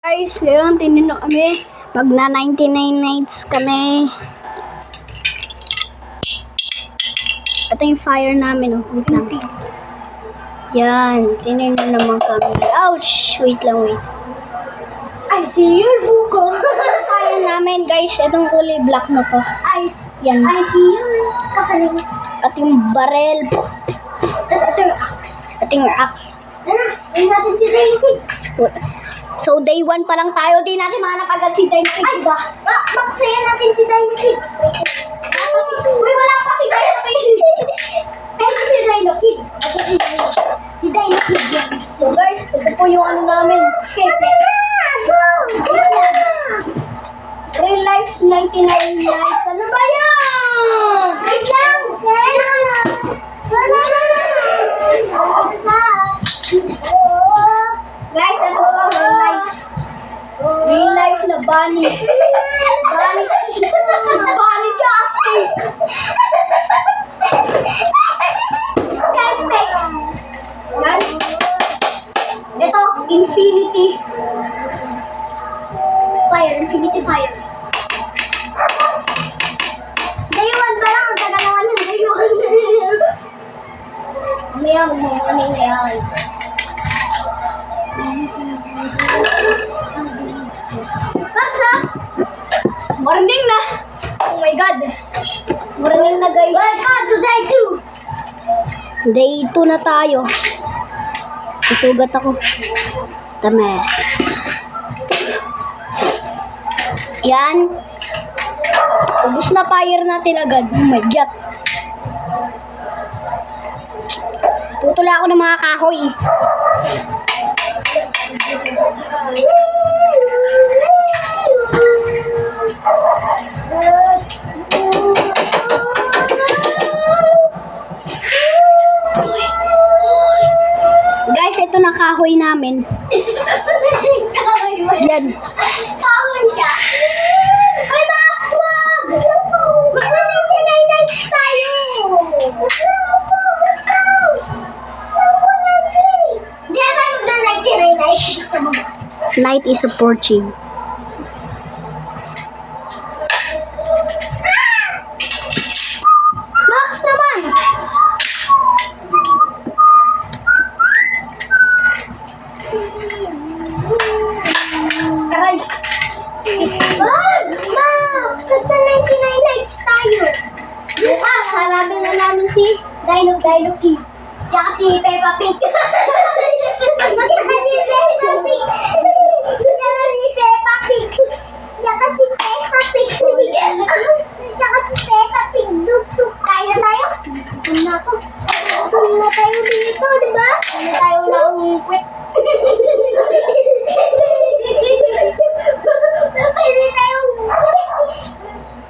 Guys, ngayon tinino kami. Pag na 99 nights kami. Ito yung fire namin, oh. Wait lang. Yan, tinino naman kami. Ouch! Wait lang, wait. I see your buko. Fire namin, guys. Itong kulay black na to. Yan. I see your kakaling. At yung barrel. Tapos ito yung axe. At yung axe. Tara, yun natin si Dynamite. So, day 1 pa lang tayo. Di natin mahanap agad si Dynamite. Ay, ba? Magsaya natin si Dynamite. Uy, wala pa si Dynamite. Pero si Dynamite. Si Dynamite yan. So, guys, ito po yung ano namin. Escape. Real life 99 nights. Ano ba yan? Wait lang, sir. Guys, ano po real life? Real life na bunny. Bunny Justin. Ito, infinity. Infinity fire. Day 1 pa lang, ang tagal naman ng day 1. Mamaya, morning na yan. Baksa? Morning na! Oh my God! Morning na, guys. Welcome to day 2. Day 2 na tayo. Isugat ako. Tama. Yan. Ubus na fire natin agad. Oh my God. Tutula ako ng mga kahoy. Guys, ito na kahoy namin. Yan. Kahoy siya. Ay, wag! Mag-99 tayo! Di na tayo mag-99 nights. Gusto mo ba? Night is approaching. Max naman! Aray! Wag! Max! Mag-99 nights tayo! Bukas, hanapin na namin si Dino Kid. Tsaka si Peppa Pig. Tsaka si Peppa Pig. Tsaka si Peppa Pig. Tsaka si Peppa Pig. Tsaka si Peppa Pig. Duk-duk. Kaya tayo? Gutom na ako. Gutom na tayo dito, di ba? Ano tayo na umuwi? Pwede tayo umuwi.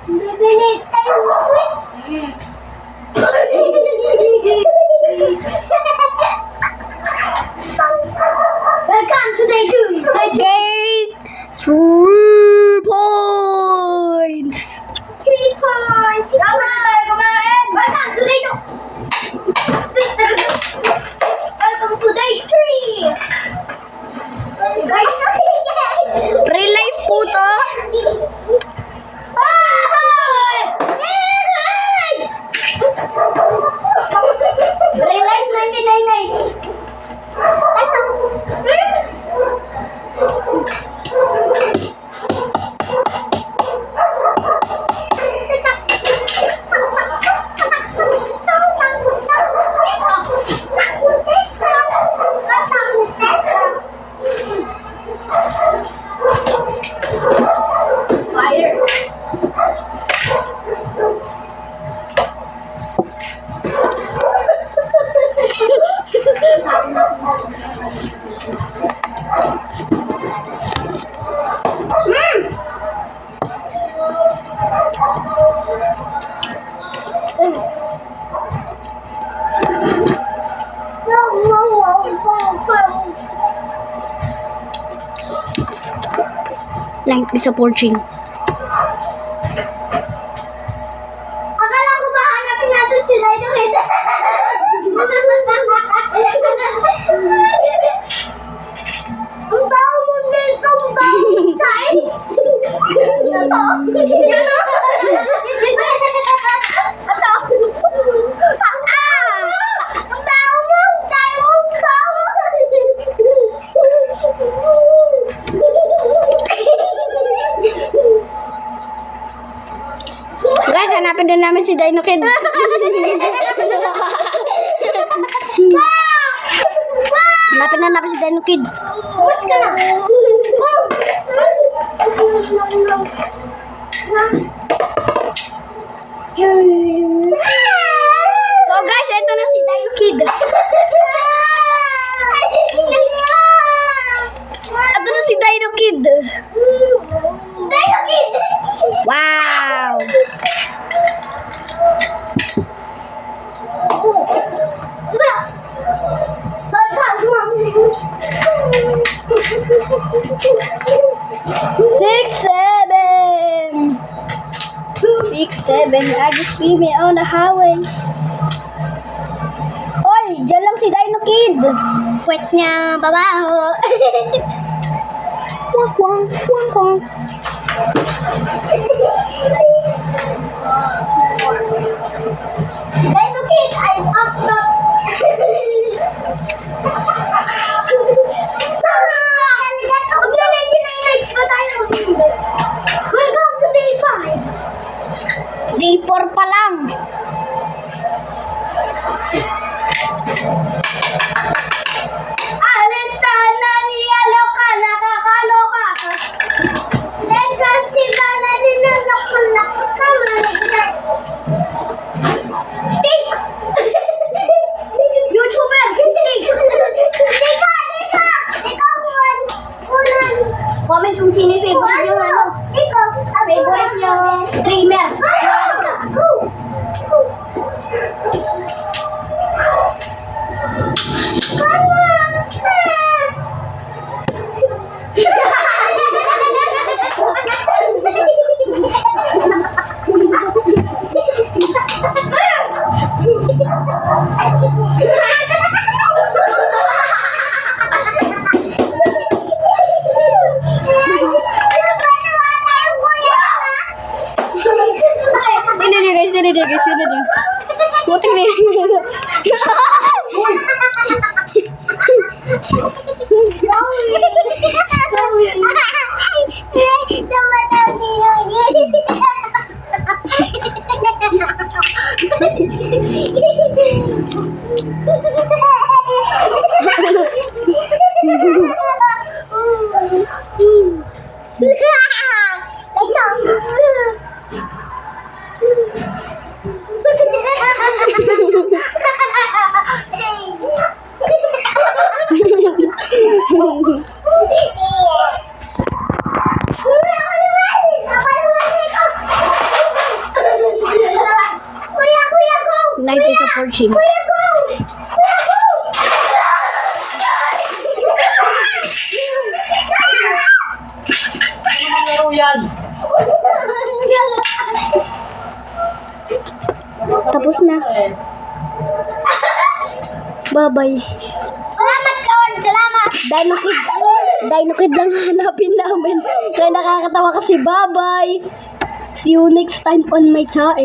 Bibili tayo umuwi. Welcome to day 2. Gate 3 points! 3 points. Tama na tayo kumain. Welcome to day 2. Welcome to day 3. Guys, Real life po to. Real life 99 nights. Fire. Night is approaching. Akala ko ba hanapin natin si Dino Kid? Ang tao mo dito, ang tao Ang tao mo! Tayo mo! Guys, hanapin din namin si Dino Kid. Hanapin na namin si Dino Kid. Push ka na! Go! So guys, ito na si Dino Kid. Ito na si Dino Kid. Dino Kid! Wow! Six, seven. I just beat me on the highway. Oy, dyan lang si Dino Kid. Kwet niya, babaho. Wang, wang, wang, wang. Dino Kid, I'm up the... Huwag na 99 nights pa tayo. Welcome to day 5. Day 4 pa lang. Alis sana niyalo ka, nakakaloka ka. Dahil kasi sana ninaloko-lako sa maligay. Steak! YouTuber! Steak! Teka! Ikaw, unan. Comment kung sino yung favorite nyo, ano? Ikaw. Favorite nyo streamer. Sini dia guys, sini dia. Putih nih. Kuya, go! 90 sa fortune. Kuya, go! Kuya, go! Laro yan. Tapos na. Bye-bye. Salamat, Lord! Salamat! Dino Kid. Dino Kid lang hanapin namin. Kaya nakakatawa kasi bye-bye. See you next time on my channel.